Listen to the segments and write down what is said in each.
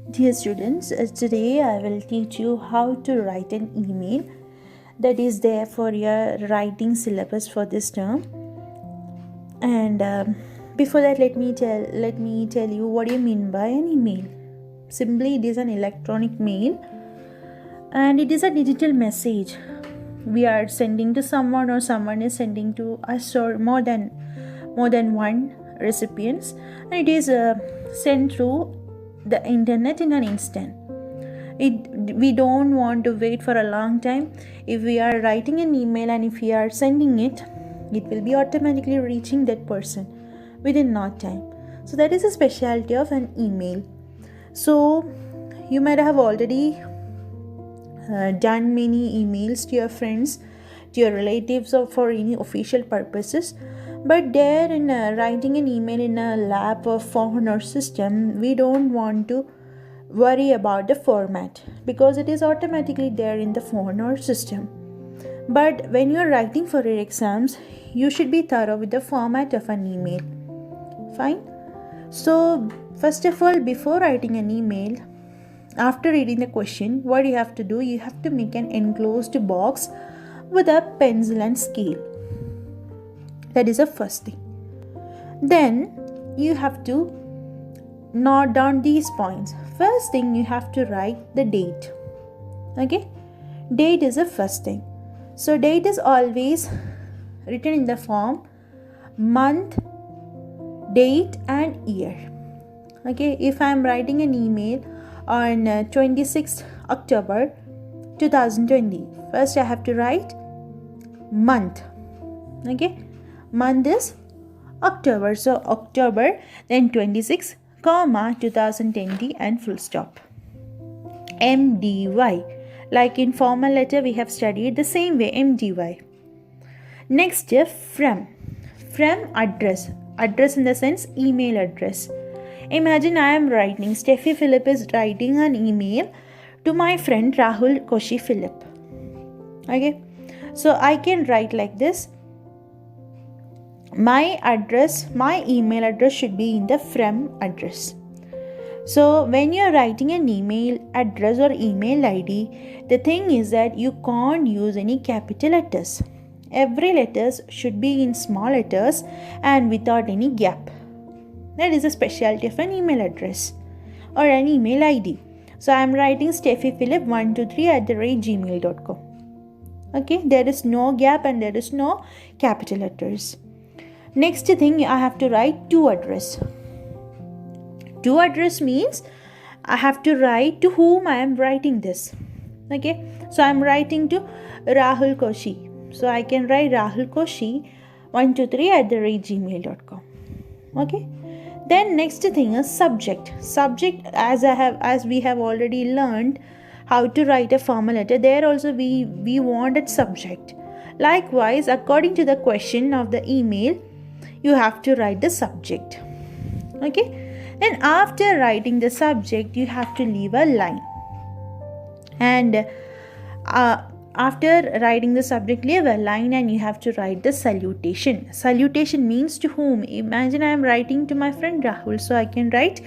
Dear students, today I will teach you how to write an email that is there for your writing syllabus for this term. And before that, let me tell you what do you mean by an email. Simply, it is an electronic mail, and it is a digital message we are sending to someone, or someone is sending to us, or more than one recipients, and it is sent through the internet in an instant. We don't want to wait for a long time. If we are writing an email and if we are sending it, it will be automatically reaching that person within no time. So that is a specialty of an email. So you might have already done many emails to your friends, to your relatives, or for any official purposes. But there, in writing an email in a lab or phone or system, we don't want to worry about the format because it is automatically there in the phone or system. But when you are writing for your exams, you should be thorough with the format of an email. Fine. So first of all, before writing an email, after reading the question, what you have to do, you have to make an enclosed box with a pencil and scale. That is the first thing. Then you have to note down these points. First thing, you have to write the date. Okay, date is the first thing. So date is always written in the form month, date and year. Okay, if I am writing an email on 26th October 2020, first I have to write month. Okay, month is October, so October, then 26, 2020 and full stop. MDY, like in formal letter we have studied the same way, MDY. Next, from address in the sense email address. Imagine I am writing, Steffi Philip is writing an email to my friend Rahul Koshi Philip. Okay, so I can write like this. My email address should be in the from address. So when you are writing an email address or email ID, the thing is that you can't use any capital letters. Every letters should be in small letters and without any gap. That is a specialty of an email address or an email ID. So I am writing steffiphilip123@gmail.com. Okay, there is no gap and there is no capital letters. Next thing, I have to write to address. To address means I have to write to whom I am writing this. Okay, so I am writing to Rahul Koshi. So I can write Rahul Koshi 123@gmail.com. Okay. Then next thing is subject. Subject, as we have already learned how to write a formal letter, there also we wanted subject. Likewise, according to the question of the email, you have to write the subject. Okay. Then after writing the subject, you have to leave a line. And after writing the subject, leave a line and you have to write the salutation. Salutation means to whom. Imagine I am writing to my friend Rahul. So I can write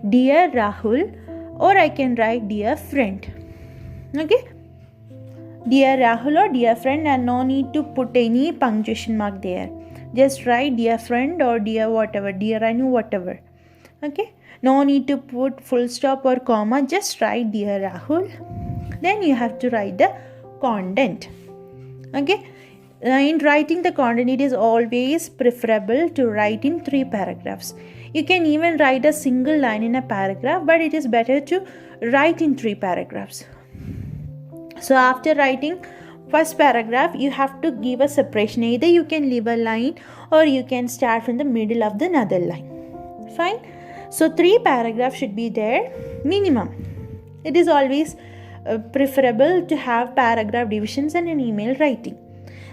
Dear Rahul, or I can write Dear Friend. Okay. Dear Rahul or Dear Friend, and no need to put any punctuation mark there. Just write Dear Friend or Dear whatever, Dear Anu whatever. Okay. No need to put full stop or comma. Just write Dear Rahul. Then you have to write the content. Okay, in writing the content, it is always preferable to write in 3 paragraphs. You can even write a single line in a paragraph, but it is better to write in 3 paragraphs. So after writing first paragraph, you have to give a separation. Either you can leave a line or you can start from the middle of the another line. Fine. So 3 paragraphs should be there minimum. It is always preferable to have paragraph divisions in an email writing.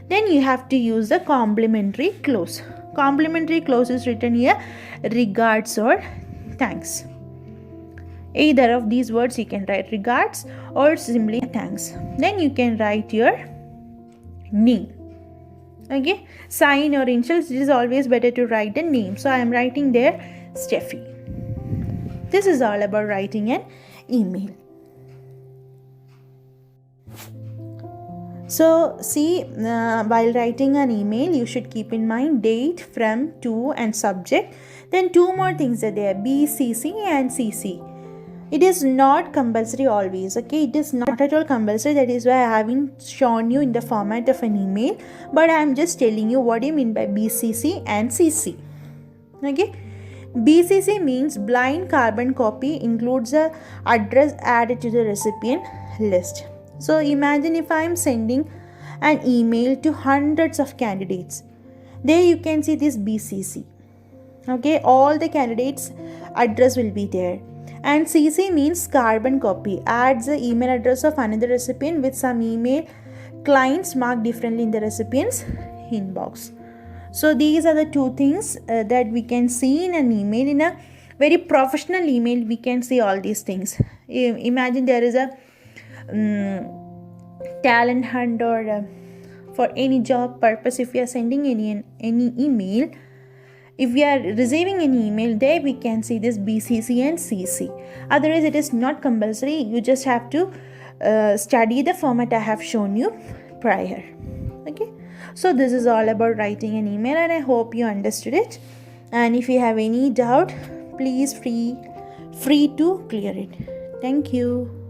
Then you have to use the complimentary clause. Complimentary clause is written here, regards or thanks. Either of these words you can write, regards or simply thanks. Then you can write your name. Okay, sign or initials, it is always better to write the name. So I am writing there Steffi. This is all about writing an email. So see, while writing an email, you should keep in mind date, from, to, and subject. Then two more things are there, B, CC and CC. It is not compulsory always, okay? It is not at all compulsory. That is why I haven't shown you in the format of an email, but I am just telling you what I mean by BCC and CC. Okay? BCC means blind carbon copy, includes a address added to the recipient list. So imagine if I am sending an email to hundreds of candidates. There you can see this BCC. Okay, all the candidates' address will be there. And CC means carbon copy, adds the email address of another recipient with some email clients marked differently in the recipient's inbox. So these are the two things that we can see in an email. In a very professional email, we can see all these things. Imagine there is a talent hunt or for any job purpose. If we are sending any email, if we are receiving an email, there we can see this BCC and CC. Otherwise, it is not compulsory. You just have to study the format I have shown you prior. Okay. So this is all about writing an email, and I hope you understood it. And if you have any doubt, please free to clear it. Thank you.